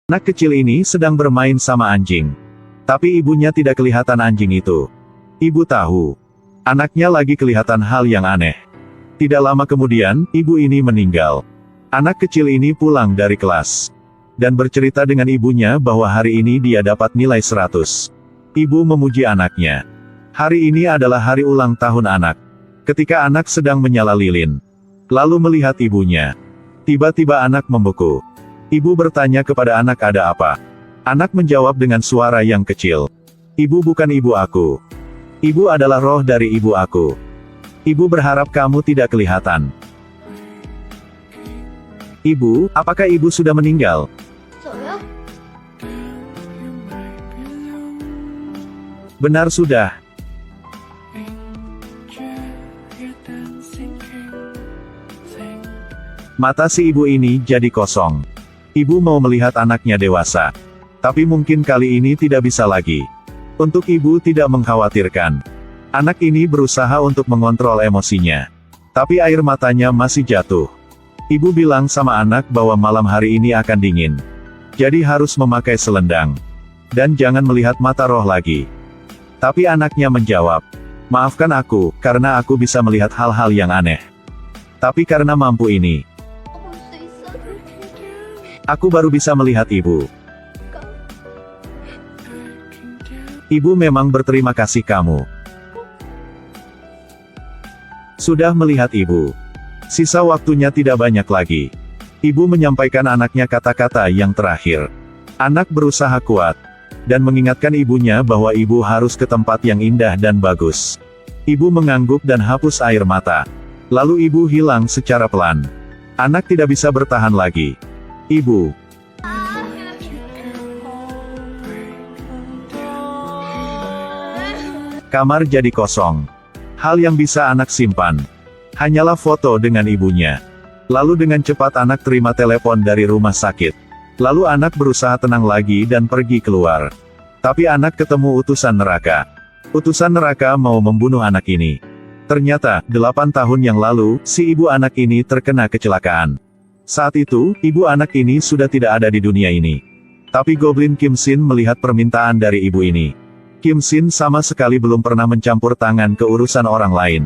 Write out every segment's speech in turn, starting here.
Anak kecil ini sedang bermain sama anjing. Tapi ibunya tidak kelihatan anjing itu. Ibu tahu. Anaknya lagi kelihatan hal yang aneh. Tidak lama kemudian, ibu ini meninggal. Anak kecil ini pulang dari kelas. Dan bercerita dengan ibunya bahwa hari ini dia dapat nilai 100. Ibu memuji anaknya. Hari ini adalah hari ulang tahun anak. Ketika anak sedang menyala lilin. Lalu melihat ibunya. Tiba-tiba anak membeku. Ibu bertanya kepada anak ada apa. Anak menjawab dengan suara yang kecil. Ibu bukan ibu aku. Ibu adalah roh dari ibu aku. Ibu berharap kamu tidak kelihatan. Ibu, apakah ibu sudah meninggal? 저요? Benar sudah. Mata si ibu ini jadi kosong. Ibu mau melihat anaknya dewasa. Tapi mungkin kali ini tidak bisa lagi. Untuk ibu tidak mengkhawatirkan. Anak ini berusaha untuk mengontrol emosinya. Tapi air matanya masih jatuh. Ibu bilang sama anak bahwa malam hari ini akan dingin. Jadi harus memakai selendang. Dan jangan melihat mata roh lagi. Tapi anaknya menjawab. Maafkan aku, karena aku bisa melihat hal-hal yang aneh. Tapi karena mampu ini. 볼 수 있어? Aku baru bisa melihat ibu. Ibu memang berterima kasih kamu. Sudah melihat ibu. Sisa waktunya tidak banyak lagi. Ibu menyampaikan anaknya kata-kata yang terakhir. Anak berusaha kuat. Dan mengingatkan ibunya bahwa ibu harus ke tempat yang indah dan bagus. Ibu mengangguk dan hapus air mata. Lalu ibu hilang secara pelan. Anak tidak bisa bertahan lagi. Ibu. Kamar jadi kosong. Hal yang bisa anak simpan. Hanyalah foto dengan ibunya. Lalu dengan cepat anak terima telepon dari rumah sakit. Lalu anak berusaha tenang lagi dan pergi keluar. Tapi anak ketemu utusan neraka. Utusan neraka mau membunuh anak ini. Ternyata, 8 tahun yang lalu, si ibu anak ini terkena kecelakaan. Saat itu, ibu anak ini sudah tidak ada di dunia ini. Tapi Goblin Kim Sin melihat permintaan dari ibu ini. Kim Sin sama sekali belum pernah mencampur tangan ke urusan orang lain.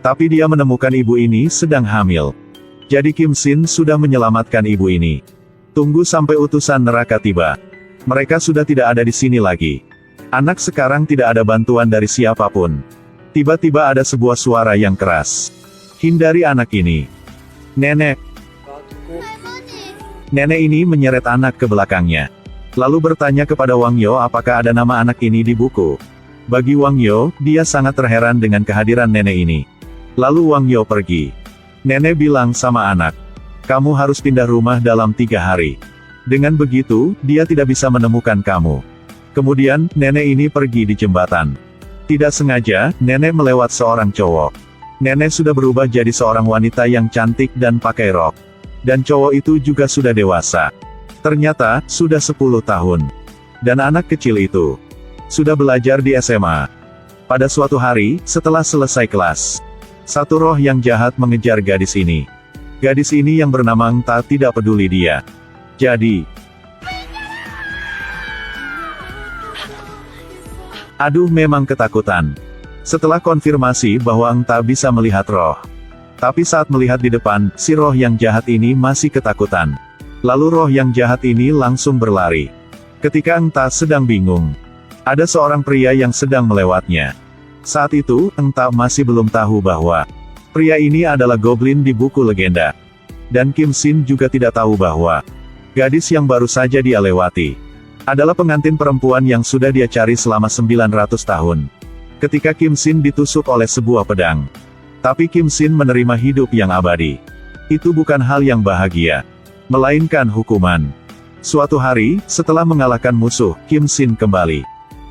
Tapi dia menemukan ibu ini sedang hamil. Jadi Kim Sin sudah menyelamatkan ibu ini. Tunggu sampai utusan neraka tiba. Mereka sudah tidak ada di sini lagi. Anak sekarang tidak ada bantuan dari siapapun. Tiba-tiba ada sebuah suara yang keras. Hindari anak ini. Nenek. 할머니, Nenek ini menyeret anak ke belakangnya. Lalu bertanya kepada Wang Yo apakah ada nama anak ini di buku. Bagi Wang Yo, dia sangat terheran dengan kehadiran nenek ini. Lalu Wang Yo pergi. Nenek bilang sama anak. Kamu harus pindah rumah dalam 3 hari. Dengan begitu, dia tidak bisa menemukan kamu. Kemudian, nenek ini pergi di jembatan. Tidak sengaja, nenek melewat seorang cowok. Nenek sudah berubah jadi seorang wanita yang cantik dan pakai rok. Dan cowok itu juga sudah dewasa. Ternyata, sudah 10 tahun. Dan anak kecil itu sudah belajar di SMA. Pada suatu hari, setelah selesai kelas, satu roh yang jahat mengejar gadis ini. Gadis ini yang bernama Engta tidak peduli dia. Jadi, aduh memang ketakutan. Setelah konfirmasi bahwa Engta bisa melihat roh. Tapi saat melihat di depan, si roh yang jahat ini masih ketakutan. Lalu roh yang jahat ini langsung berlari. Ketika Engta sedang bingung, ada seorang pria yang sedang melewatnya. Saat itu, Engta masih belum tahu bahwa pria ini adalah goblin di buku legenda. Dan Kim Sin juga tidak tahu bahwa gadis yang baru saja dia lewati adalah pengantin perempuan yang sudah dia cari selama 900 tahun. Ketika Kim Sin ditusuk oleh sebuah pedang. Tapi Kim Sin menerima hidup yang abadi. Itu bukan hal yang bahagia. Melainkan hukuman. Suatu hari, setelah mengalahkan musuh, Kim Sin kembali.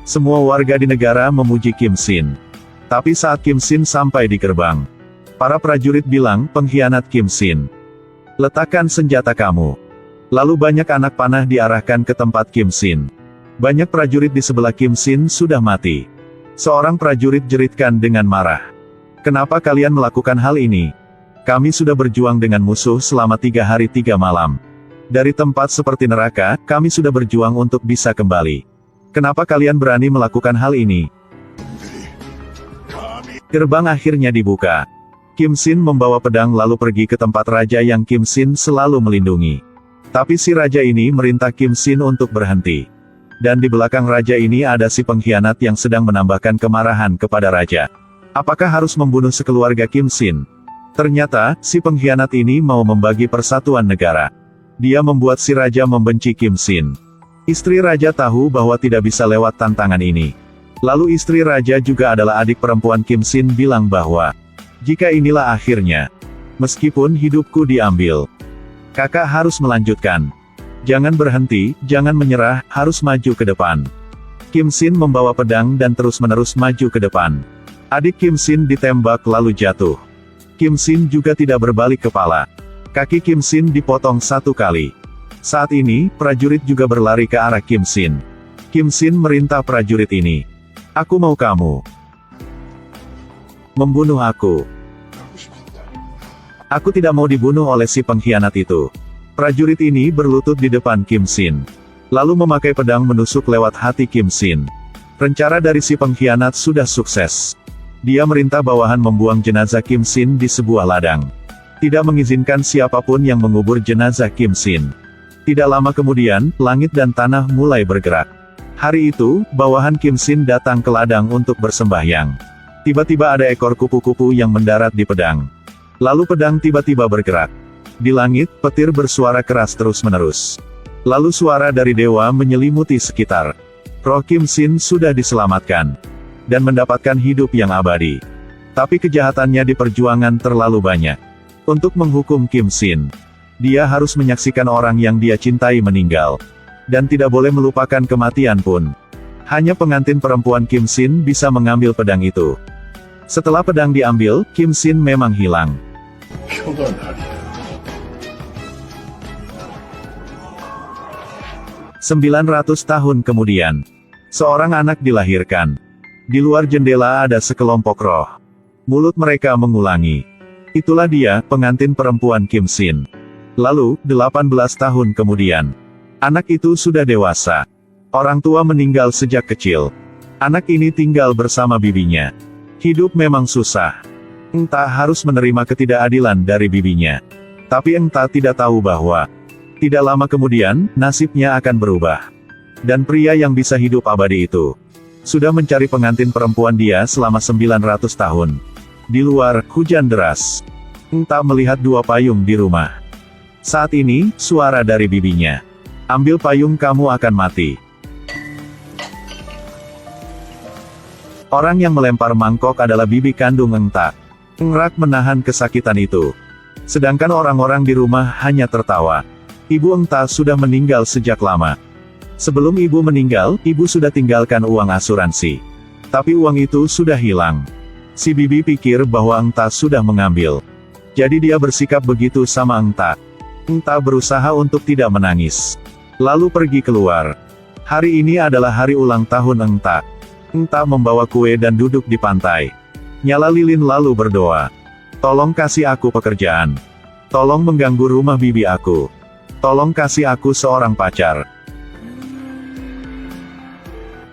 Semua warga di negara memuji Kim Sin. Tapi saat Kim Sin sampai di gerbang, para prajurit bilang, pengkhianat Kim Sin. Letakkan senjata kamu. Lalu banyak anak panah diarahkan ke tempat Kim Sin. Banyak prajurit di sebelah Kim Sin sudah mati. Seorang prajurit jeritkan dengan marah. Kenapa kalian melakukan hal ini? Kami sudah berjuang dengan musuh selama 3 hari 3 malam. Dari tempat seperti neraka, kami sudah berjuang untuk bisa kembali. Kenapa kalian berani melakukan hal ini? Gerbang akhirnya dibuka. Kim Sin membawa pedang lalu pergi ke tempat raja yang Kim Sin selalu melindungi. Tapi si raja ini merintah Kim Sin untuk berhenti. Dan di belakang raja ini ada si pengkhianat yang sedang menambahkan kemarahan kepada raja. Apakah harus membunuh sekeluarga Kim Sin? Ternyata, si pengkhianat ini mau membagi persatuan negara. Dia membuat si raja membenci Kim Sin. Istri raja tahu bahwa tidak bisa lewat tantangan ini. Lalu istri raja juga adalah adik perempuan Kim Sin bilang bahwa, jika inilah akhirnya, meskipun hidupku diambil, kakak harus melanjutkan. Jangan berhenti, jangan menyerah, harus maju ke depan. Kim Sin membawa pedang dan terus-menerus maju ke depan. Adik Kim Sin ditembak lalu jatuh. Kim Sin juga tidak berbalik kepala. Kaki Kim Sin dipotong 1 kali. Saat ini, prajurit juga berlari ke arah Kim Sin. Kim Sin merintah prajurit ini. Aku mau kamu membunuh aku. Aku tidak mau dibunuh oleh si pengkhianat itu. Prajurit ini berlutut di depan Kim Sin. Lalu memakai pedang menusuk lewat hati Kim Sin. Rencana dari si pengkhianat sudah sukses. Dia merintah bawahan membuang jenazah Kim Sin di sebuah ladang. Tidak mengizinkan siapapun yang mengubur jenazah Kim Sin. Tidak lama kemudian, langit dan tanah mulai bergerak. Hari itu, bawahan Kim Sin datang ke ladang untuk bersembahyang. Tiba-tiba ada ekor kupu-kupu yang mendarat di pedang. Lalu pedang tiba-tiba bergerak. Di langit, petir bersuara keras terus-menerus. Lalu suara dari dewa menyelimuti sekitar. Roh Kim Sin sudah diselamatkan. Dan mendapatkan hidup yang abadi. Tapi kejahatannya di perjuangan terlalu banyak. Untuk menghukum Kim Sin, dia harus menyaksikan orang yang dia cintai meninggal. Dan tidak boleh melupakan kematian pun. Hanya pengantin perempuan Kim Sin bisa mengambil pedang itu. Setelah pedang diambil, Kim Sin memang hilang. 900 tahun kemudian, seorang anak dilahirkan. Di luar jendela ada sekelompok roh. Mulut mereka mengulangi. Itulah dia, pengantin perempuan Kim Sin. Lalu, 18 tahun kemudian, anak itu sudah dewasa. Orang tua meninggal sejak kecil. Anak ini tinggal bersama bibinya. Hidup memang susah. Entah harus menerima ketidakadilan dari bibinya. Tapi entah tidak tahu bahwa, tidak lama kemudian, nasibnya akan berubah. Dan pria yang bisa hidup abadi itu, sudah mencari pengantin perempuan dia selama 900 tahun. Di luar, hujan deras. Entah melihat 2 payung di rumah. Saat ini, suara dari bibinya. Ambil payung kamu akan mati. Orang yang melempar mangkok adalah bibi kandung Engta. Engrak menahan kesakitan itu. Sedangkan orang-orang di rumah hanya tertawa. Ibu Engta sudah meninggal sejak lama. Sebelum ibu meninggal, ibu sudah tinggalkan uang asuransi. Tapi uang itu sudah hilang. Si bibi pikir bahwa Engta sudah mengambil. Jadi dia bersikap begitu sama Engta. Engta berusaha untuk tidak menangis. Lalu pergi keluar. Hari ini adalah hari ulang tahun Engta. Engta membawa kue dan duduk di pantai. Nyala lilin lalu berdoa. Tolong kasih aku pekerjaan. Tolong mengganggu rumah bibi aku. Tolong kasih aku seorang pacar.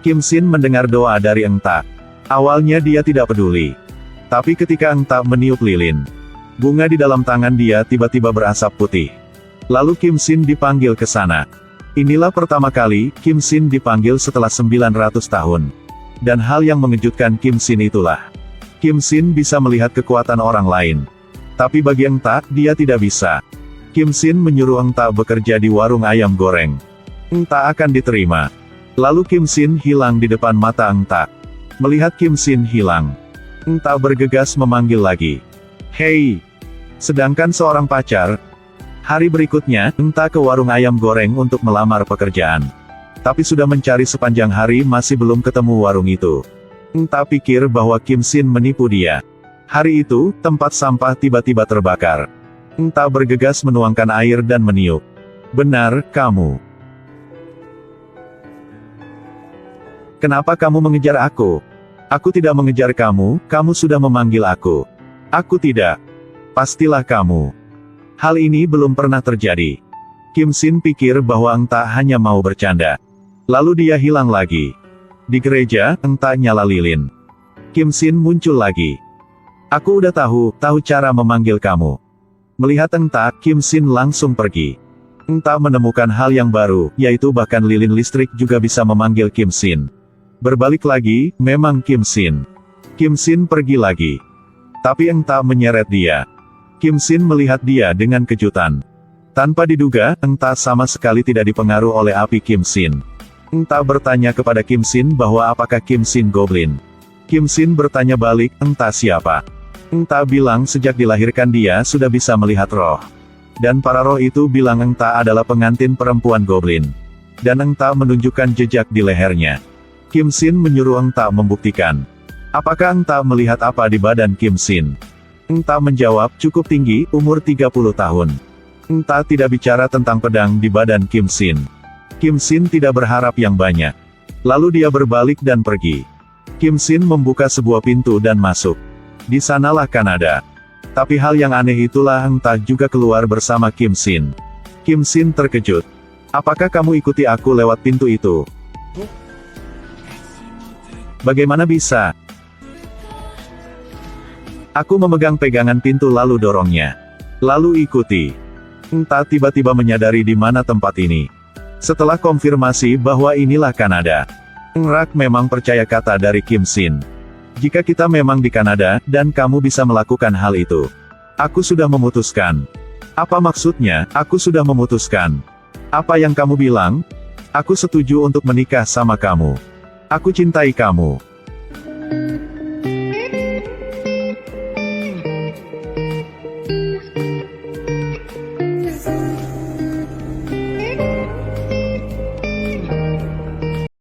Kim Sin mendengar doa dari Engta. Awalnya dia tidak peduli. Tapi ketika Engta meniup lilin, bunga di dalam tangan dia tiba-tiba berasap putih. Lalu Kim Sin dipanggil ke sana. Inilah pertama kali Kim Sin dipanggil setelah 900 tahun. Dan hal yang mengejutkan Kim Sin itulah, Kim Sin bisa melihat kekuatan orang lain. Tapi bagi Engta, dia tidak bisa. Kim Sin menyuruh Engta bekerja di warung ayam goreng. Engta akan diterima. Lalu Kim Sin hilang di depan mata Engta. Melihat Kim Sin hilang, Engta bergegas memanggil lagi. Hei! Sedangkan seorang pacar. Hari berikutnya, Engta ke warung ayam goreng untuk melamar pekerjaan. Tapi sudah mencari sepanjang hari masih belum ketemu warung itu. Engta pikir bahwa Kim Sin menipu dia. Hari itu, tempat sampah tiba-tiba terbakar. Engta bergegas menuangkan air dan meniup. Benar, kamu. Kenapa kamu mengejar aku? Aku tidak mengejar kamu, kamu sudah memanggil aku. Aku tidak. Pastilah kamu. Hal ini belum pernah terjadi. Kim Shin pikir bahwa Eng Ta hanya mau bercanda. Lalu dia hilang lagi. Di gereja, Eng Ta nyala lilin. Kim Shin muncul lagi. Aku udah tahu cara memanggil kamu. Melihat Eng Ta, Kim Shin langsung pergi. Eng Ta menemukan hal yang baru, yaitu bahkan lilin listrik juga bisa memanggil Kim Shin. Berbalik lagi, memang Kim Shin. Kim Shin pergi lagi. Tapi Eng Ta menyeret dia. Kim Shin melihat dia dengan kejutan. Tanpa diduga, Eng Ta sama sekali tidak dipengaruhi oleh api Kim Shin. Eng Ta bertanya kepada Kim Shin bahwa apakah Kim Shin goblin. Kim Shin bertanya balik, Eng Ta siapa? Eng Ta bilang sejak dilahirkan dia sudah bisa melihat roh. Dan para roh itu bilang Eng Ta adalah pengantin perempuan goblin. Dan Eng Ta menunjukkan jejak di lehernya. Kim Shin menyuruh Eng Ta membuktikan. Apakah Eng Ta melihat apa di badan Kim Shin? Eng Ta menjawab, cukup tinggi, umur 30 tahun. Eng Ta tidak bicara tentang pedang di badan Kim Shin. Kim Shin tidak berharap yang banyak. Lalu dia berbalik dan pergi. Kim Shin membuka sebuah pintu dan masuk. Di sanalah Kanada. Tapi hal yang aneh itulah Eng Ta juga keluar bersama Kim Shin. Kim Shin terkejut. Apakah kamu ikuti aku lewat pintu itu? Bagaimana bisa? Aku memegang pegangan pintu lalu dorongnya. Lalu ikuti. Eng Ta tiba-tiba menyadari di mana tempat ini. Setelah konfirmasi bahwa inilah Kanada. Eng Rak memang percaya kata dari Kim Shin. Jika kita memang di Kanada, dan kamu bisa melakukan hal itu. Aku sudah memutuskan. Apa maksudnya, aku sudah memutuskan? Apa yang kamu bilang? Aku setuju untuk menikah sama kamu. Aku cintai kamu.